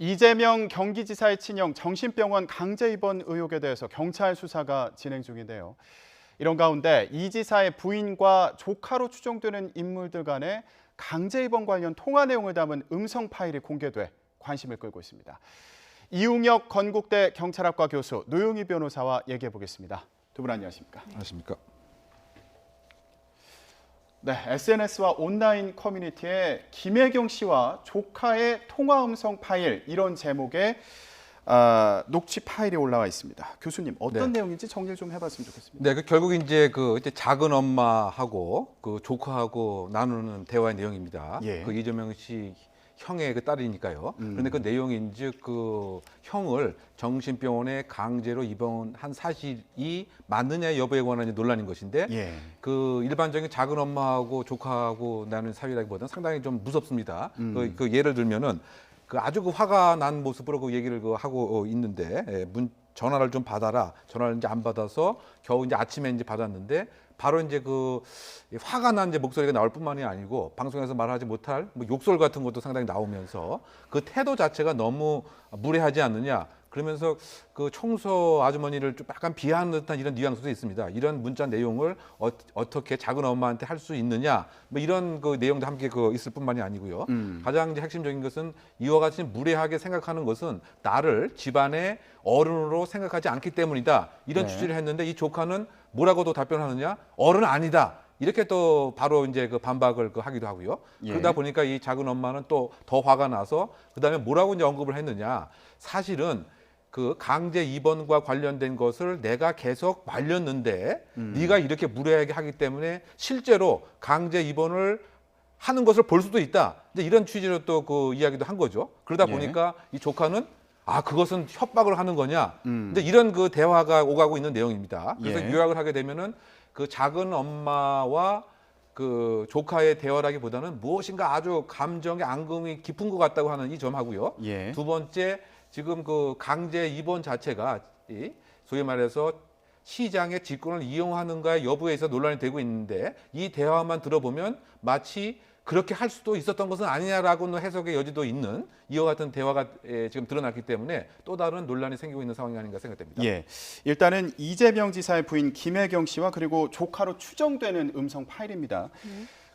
이재명 경기지사의 친형 정신병원 강제 입원 의혹에 대해서 경찰 수사가 진행 중인데요. 이런 가운데 이 지사의 부인과 조카로 추정되는 인물들 간의 강제 입원 관련 통화 내용을 담은 음성 파일이 공개돼 관심을 끌고 있습니다. 이웅혁 건국대 경찰학과 교수, 노영희 변호사와 얘기해 보겠습니다. 두 분 안녕하십니까? 안녕하십니까? 네, SNS와 온라인 커뮤니티에 김혜경 씨와 조카의 통화 음성 파일, 이런 제목의 녹취 파일이 올라와 있습니다. 교수님, 어떤 내용인지 정리를 좀 해봤으면 좋겠습니다. 네, 결국 이제 이제 작은 엄마하고 조카하고 나누는 대화의 내용입니다. 예. 이재명 씨 형의 딸이니까요. 그런데 그 내용이 이제 형을 정신병원에 강제로 입원한 사실이 맞느냐 여부에 관한 논란인 것인데, 예. 일반적인 작은 엄마하고 조카하고 나누는 사유라기보다는 상당히 좀 무섭습니다. 예를 들면은 아주 화가 난 모습으로 얘기를 하고 있는데, 전화를 좀 받아라. 전화를 이제 안 받아서 겨우 이제 아침에 이제 받았는데, 바로 이제 화가 난 이제 목소리가 나올 뿐만이 아니고 방송에서 말하지 못할 욕설 같은 것도 상당히 나오면서 그 태도 자체가 너무 무례하지 않느냐. 그러면서 청소 아주머니를 좀 약간 비하하는 듯한 이런 뉘앙스도 있습니다. 이런 문자 내용을 어떻게 작은 엄마한테 할 수 있느냐, 이런 내용도 함께 있을 뿐만이 아니고요. 가장 이제 핵심적인 것은 이와 같이 무례하게 생각하는 것은 나를 집안의 어른으로 생각하지 않기 때문이다. 이런 취지를 했는데, 이 조카는 뭐라고도 답변하느냐? 어른 아니다. 이렇게 또 바로 이제 반박을 하기도 하고요. 예. 그러다 보니까 이 작은 엄마는 또 더 화가 나서 그다음에 뭐라고 이제 언급을 했느냐? 사실은 강제 입원과 관련된 것을 내가 계속 말렸는데 네가 이렇게 무례하게 하기 때문에 실제로 강제 입원을 하는 것을 볼 수도 있다. 이제 이런 취지로 또 이야기도 한 거죠. 그러다 보니까 이 조카는 그것은 협박을 하는 거냐? 이제 이런 대화가 오가고 있는 내용입니다. 그래서 요약을 하게 되면은 작은 엄마와 조카의 대화라기보다는 무엇인가 아주 감정의 앙금이 깊은 것 같다고 하는 이 점하고요. 예. 두 번째, 지금 강제 입원 자체가 소위 말해서 시장의 직권을 이용하는가의 여부에 있어 논란이 되고 있는데, 이 대화만 들어보면 마치 그렇게 할 수도 있었던 것은 아니냐라고는 해석의 여지도 있는 이와 같은 대화가 지금 드러났기 때문에 또 다른 논란이 생기고 있는 상황이 아닌가 생각됩니다. 예, 일단은 이재명 지사의 부인 김혜경 씨와 그리고 조카로 추정되는 음성 파일입니다.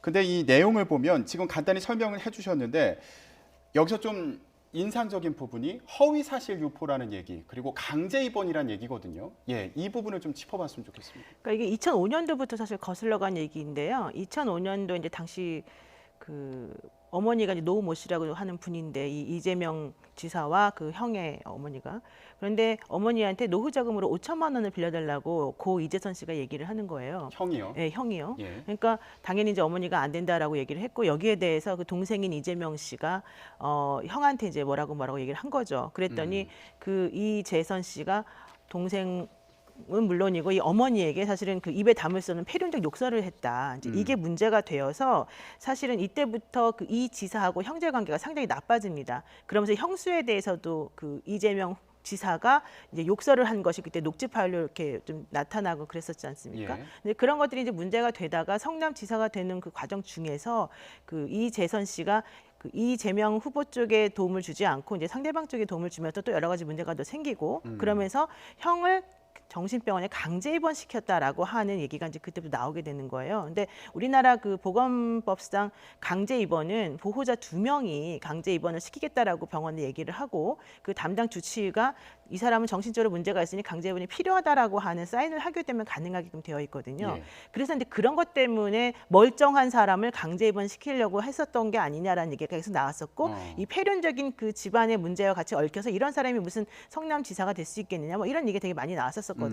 근데 이 내용을 보면 지금 간단히 설명을 해주셨는데, 여기서 좀 인상적인 부분이 허위 사실 유포라는 얘기, 그리고 강제 입원이라는 얘기거든요. 예, 이 부분을 좀 짚어봤으면 좋겠습니다. 그러니까 이게 2005년도부터 사실 거슬러간 얘기인데요. 2005년도 이제 당시 어머니가 이제 노모 씨라고 하는 분인데, 이 이재명 지사와 형의 어머니가, 그런데 어머니한테 노후 자금으로 5천만 원을 빌려달라고 고 이재선 씨가 얘기를 하는 거예요. 형이요? 네, 형이요. 예. 그러니까 당연히 이제 어머니가 안 된다라고 얘기를 했고, 여기에 대해서 동생인 이재명 씨가 형한테 이제 뭐라고 얘기를 한 거죠. 그랬더니 이재선 씨가 동생 은 물론이고 이 어머니에게 사실은 입에 담을 수 없는 폐륜적 욕설을 했다. 이제 이게 문제가 되어서 사실은 이때부터 이 지사하고 형제 관계가 상당히 나빠집니다. 그러면서 형수에 대해서도 이재명 지사가 이제 욕설을 한 것이 그때 녹취 파일로 이렇게 좀 나타나고 그랬었지 않습니까? 예. 근데 그런 것들이 이제 문제가 되다가 성남 지사가 되는 과정 중에서 이재선 씨가 이재명 후보 쪽에 도움을 주지 않고 이제 상대방 쪽에 도움을 주면서 또 여러 가지 문제가 더 생기고, 그러면서 형을 정신병원에 강제 입원시켰다라고 하는 얘기가 이제 그때부터 나오게 되는 거예요. 근데 우리나라 보건법상 강제 입원은 보호자 2명이 강제 입원을 시키겠다라고 병원에 얘기를 하고, 담당 주치의가 이 사람은 정신적으로 문제가 있으니 강제 입원이 필요하다라고 하는 사인을 하게 되면 가능하게끔 되어 있거든요. 예. 그래서 이제 그런 것 때문에 멀쩡한 사람을 강제 입원시키려고 했었던 게 아니냐라는 얘기가 계속 나왔었고, 이 폐륜적인 집안의 문제와 같이 얽혀서 이런 사람이 무슨 성남지사가 될 수 있겠느냐, 이런 얘기 되게 많이 나왔었거든요.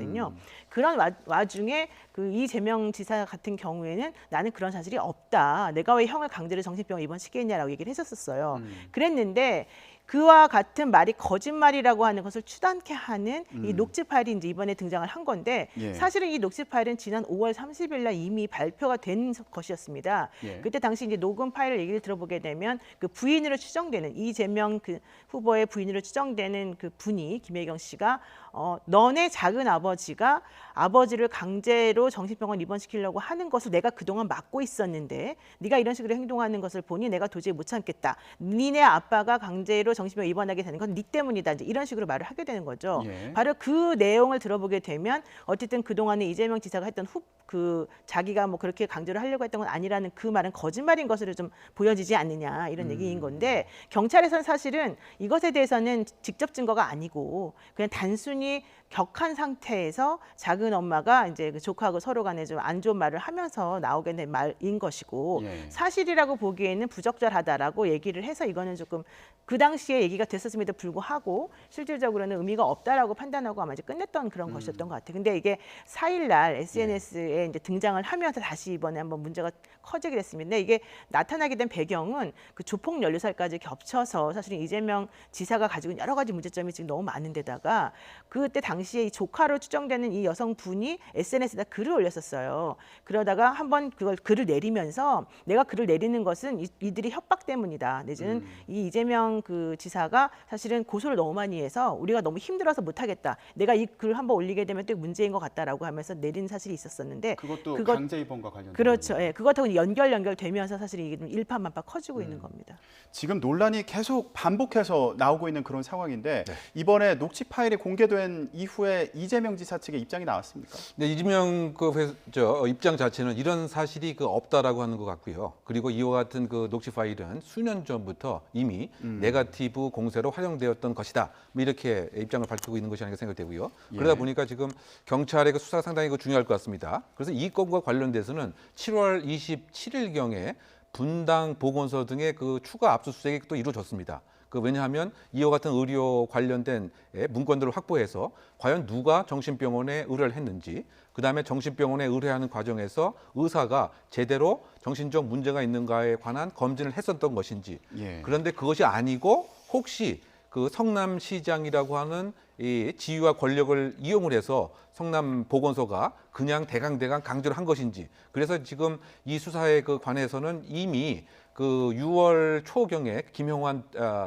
그런 와중에 이재명 지사 같은 경우에는 나는 그런 사실이 없다. 내가 왜 형을 강제로 정신병원 입원시키겠냐라고 얘기를 했었어요. 그랬는데 그와 같은 말이 거짓말이라고 하는 것을 추단케 하는 이 녹취 파일이 이제 이번에 등장을 한 건데, 예. 사실은 이 녹취 파일은 지난 5월 30일 날 이미 발표가 된 것이었습니다. 예. 그때 당시 이제 녹음 파일을 얘기를 들어보게 되면 부인으로 추정되는 이재명 후보의 부인으로 추정되는 분이 김혜경 씨가 너네 작은 아버지가 아버지를 강제로 정신병원 입원시키려고 하는 것을 내가 그동안 막고 있었는데 네가 이런 식으로 행동하는 것을 보니 내가 도저히 못 참겠다. 니네 아빠가 강제로 정신병 입원하게 되는 건 네 때문이다. 이제 이런 식으로 말을 하게 되는 거죠. 예. 바로 그 내용을 들어보게 되면 어쨌든 그동안에 이재명 지사가 했던 자기가 뭐 그렇게 강제로 하려고 했던 건 아니라는 그 말은 거짓말인 것으로 좀 보여지지 않느냐 이런 얘기인 건데 경찰에서는 사실은 이것에 대해서는 직접 증거가 아니고 그냥 단순히 격한 상태에서 작은 엄마가 이제 그 조카하고 서로 간에 좀 안 좋은 말을 하면서 나오게 된 말인 것이고 예. 사실이라고 보기에는 부적절하다라고 얘기를 해서 이거는 조금 그 당시에 얘기가 됐었음에도 불구하고 실질적으로는 의미가 없다라고 판단하고 아마 이제 끝냈던 그런 것이었던 것 같아요. 근데 이게 4일날 SNS에 이제 등장을 하면서 다시 이번에 한번 문제가 커지게 됐습니다. 근데 이게 나타나게 된 배경은 그 조폭 연루설까지 겹쳐서 사실은 이재명 지사가 가지고 있는 여러 가지 문제점이 지금 너무 많은데다가 그때 당시에 이 조카로 추정되는 이 여성분이 SNS에다 글을 올렸었어요. 그러다가 한번 그걸 글을 내리면서 내가 글을 내리는 것은 이들이 협박 때문이다. 내지는 이 이재명 그 지사가 사실은 고소를 너무 많이 해서 우리가 너무 힘들어서 못하겠다. 내가 이 글을 한번 올리게 되면 또 문제인 것 같다라고 하면서 내린 사실이 있었었는데 그것도 강제 입원과 관련된 그렇죠. 거군요. 예, 그것하고 연결되면서 사실 이게 좀 일파만파 커지고 있는 겁니다. 지금 논란이 계속 반복해서 나오고 있는 그런 상황인데 이번에 녹취 파일이 공개된 이후에 이재명 지사 측의 입장이 나왔습니까? 네, 이재명 입장 자체는 이런 사실이 없다라고 하는 것 같고요. 그리고 이와 같은 그 녹취 파일은 수년 전부터 이미 네거티브 공세로 활용되었던 것이다. 뭐 이렇게 입장을 밝히고 있는 것이 아닌가 생각되고요. 그러다 보니까 지금 경찰의 그 수사가 상당히 중요할 것 같습니다. 그래서 이 건과 관련돼서는 7월 27일경에 분당 보건소 등의 그 추가 압수수색이 또 이루어졌습니다. 왜냐하면 이와 같은 의료 관련된 문건들을 확보해서 과연 누가 정신병원에 의뢰를 했는지, 그다음에 정신병원에 의뢰하는 과정에서 의사가 제대로 정신적 문제가 있는가에 관한 검진을 했었던 것인지, 그런데 그것이 아니고 혹시 그 성남시장이라고 하는 이 지위와 권력을 이용을 해서 성남 보건소가 그냥 대강대강 강제로 한 것인지, 그래서 지금 이 수사에 관해서는 이미 그 6월 초경에 김용환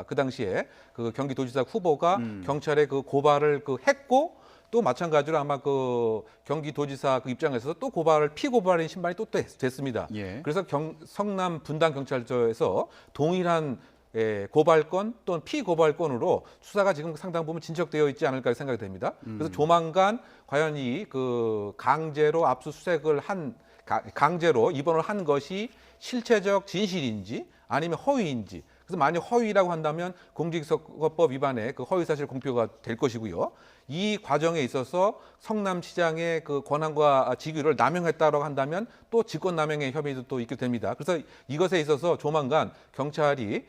그 당시에 그 경기도지사 후보가 경찰에 그 고발을 했고, 또 마찬가지로 아마 그 경기도지사 그 입장에서 또 피고발인 신발이 또 됐습니다. 그래서 성남 분당 경찰서에서 동일한 고발건 또는 피고발건으로 수사가 지금 상당 부분 진척되어 있지 않을까 생각이 됩니다. 그래서 조만간 과연 이 강제로 압수수색을 강제로 입원을 한 것이 실체적 진실인지 아니면 허위인지. 그래서 만약 허위라고 한다면 공직선거법 위반의 그 허위사실 공표가 될 것이고요. 이 과정에 있어서 성남시장의 그 권한과 직위를 남용했다고 한다면 또 직권남용의 혐의도 또 있게 됩니다. 그래서 이것에 있어서 조만간 경찰이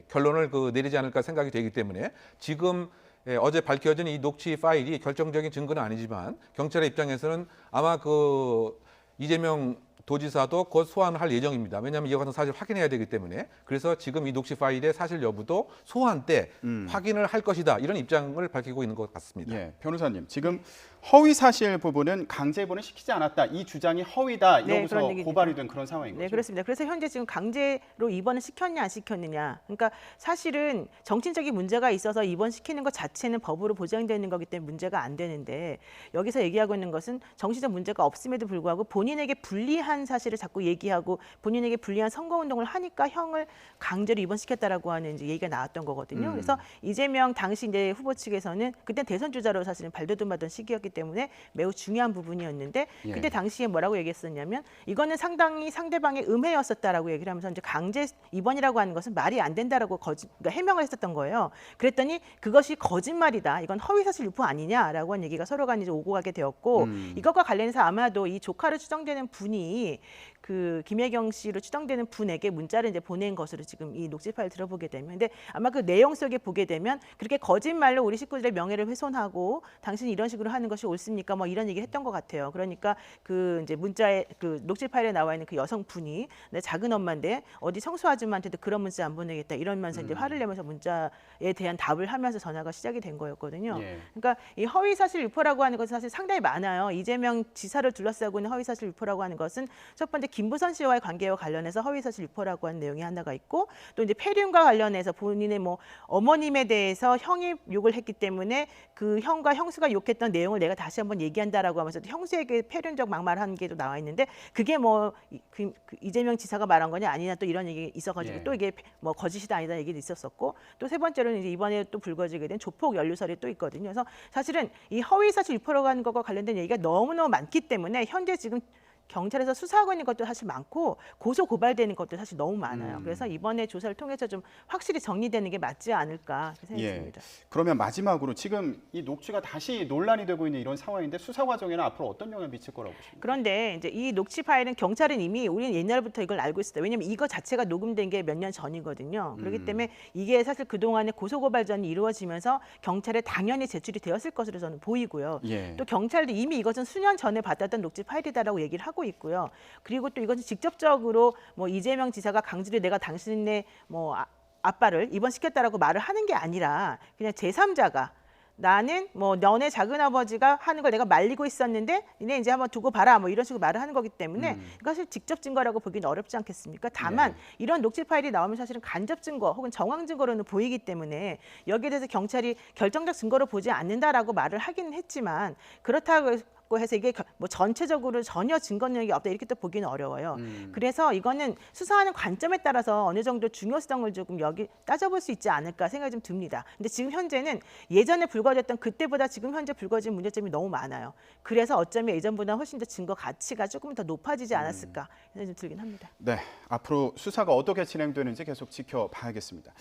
결론을 내리지 않을까 생각이 되기 때문에 지금 어제 밝혀진 이 녹취 파일이 결정적인 증거는 아니지만 경찰의 입장에서는 아마 이재명 도지사도 곧 소환할 예정입니다. 왜냐하면 이와 같은 사실을 확인해야 되기 때문에. 그래서 지금 이 녹취 파일의 사실 여부도 소환 때 확인을 할 것이다. 이런 입장을 밝히고 있는 것 같습니다. 변호사님, 지금 허위 사실 부분은 강제 입원을 시키지 않았다. 이 주장이 허위다. 이러고서 고발이 된 그런 상황인 거죠. 네, 그렇습니다. 그래서 현재 지금 강제로 입원을 시켰냐 안 시켰느냐. 그러니까 사실은 정신적인 문제가 있어서 입원시키는 것 자체는 법으로 보장되는 거기 때문에 문제가 안 되는데 여기서 얘기하고 있는 것은 정신적 문제가 없음에도 불구하고 본인에게 불리한 사실을 자꾸 얘기하고 본인에게 불리한 선거운동을 하니까 형을 강제로 입원시켰다라고 하는 이제 얘기가 나왔던 거거든요. 그래서 이재명 당시 이제 후보 측에서는 그때 대선 주자로 사실은 발돋움하던 시기였기 때문에 매우 중요한 부분이었는데 그때 당시에 뭐라고 얘기했었냐면 이거는 상당히 상대방의 음해였었다라고 얘기를 하면서 이제 강제 입원이라고 하는 것은 말이 안 된다라고 그러니까 해명을 했었던 거예요. 그랬더니 그것이 거짓말이다. 이건 허위사실 유포 아니냐라고 한 얘기가 서로 간에 이제 오고 가게 되었고 이것과 관련해서 아마도 이 조카로 추정되는 분이 그 김혜경 씨로 추정되는 분에게 문자를 이제 보낸 것으로 지금 이 녹취 파일 들어보게 되면, 근데 아마 그 내용 속에 보게 되면 그렇게 거짓말로 우리 식구들의 명예를 훼손하고 당신이 이런 식으로 하는 것이 옳습니까? 뭐 이런 얘기를 했던 것 같아요. 그러니까 그 이제 문자에 그 녹취 파일에 나와 있는 그 여성분이 내 작은 엄마인데 어디 청소 아줌마한테도 그런 문자 안 보내겠다 이러면서 이제 화를 내면서 문자에 대한 답을 하면서 전화가 시작이 된 거였거든요. 그러니까 이 허위사실 유포라고 하는 것은 사실 상당히 많아요. 이재명 지사를 둘러싸고 있는 허위사실 유포라고 하는 것은 첫 번째 김부선 씨와의 관계와 관련해서 허위사실 유포라고 하는 내용이 하나가 있고 또 이제 폐륜과 관련해서 본인의 뭐 어머님에 대해서 형이 욕을 했기 때문에 그 형과 형수가 욕했던 내용을 내가 다시 한번 얘기한다라고 하면서 형수에게 폐륜적 막말한 게 또 나와 있는데 그게 뭐 그 이재명 지사가 말한 거냐 아니냐 또 이런 얘기 있어가지고 예. 또 이게 뭐 거짓이다 아니다 얘기도 있었었고 또 세 번째로는 이제 이번에 또 불거지게 된 조폭 연루설이 또 있거든요. 그래서 사실은 이 허위사실 유포라고 하는 것과 관련된 얘기가 너무너무 많기 때문에 현재 지금 경찰에서 수사하고 있는 것도 사실 많고 고소 고발되는 것도 사실 너무 많아요. 그래서 이번에 조사를 통해서 좀 확실히 정리되는 게 맞지 않을까 생각합니다. 그러면 마지막으로 지금 이 녹취가 다시 논란이 되고 있는 이런 상황인데 수사 과정에는 앞으로 어떤 영향을 미칠 거라고 보십니까? 그런데 이제 이 녹취 파일은 경찰은 이미 우리는 옛날부터 이걸 알고 있었다. 왜냐하면 이거 자체가 녹음된 게 몇 년 전이거든요. 그렇기 때문에 이게 사실 그동안에 고소고발전이 이루어지면서 경찰에 당연히 제출이 되었을 것으로 저는 보이고요. 예. 또 경찰도 이미 이것은 수년 전에 받았던 녹취 파일이다라고 얘기를 하고 있고요. 그리고 또 이것은 직접적으로 뭐 이재명 지사가 강제로 내가 당신의 뭐 아빠를 입원시켰다라고 말을 하는 게 아니라 그냥 제3자가 나는 뭐 너네 작은 아버지가 하는 걸 내가 말리고 있었는데 니네 이제 한번 두고 봐라 뭐 이런 식으로 말을 하는 거기 때문에 이것을 직접 증거라고 보기는 어렵지 않겠습니까? 다만 이런 녹취 파일이 나오면 사실은 간접 증거 혹은 정황 증거로는 보이기 때문에 여기에 대해서 경찰이 결정적 증거로 보지 않는다라고 말을 하기는 했지만 그렇다고 해서 이게 뭐 전체적으로 전혀 증거 능력이 없다 이렇게 또 보기는 어려워요. 그래서 이거는 수사하는 관점에 따라서 어느 정도 중요성을 조금 여기 따져볼 수 있지 않을까 생각이 좀 듭니다. 근데 지금 현재는 예전에 불거졌던 그때보다 지금 현재 불거진 문제점이 너무 많아요. 그래서 어쩌면 예전보다 훨씬 더 증거 가치가 조금 더 높아지지 않았을까 생각이 좀 들긴 합니다. 네, 앞으로 수사가 어떻게 진행되는지 계속 지켜봐야겠습니다.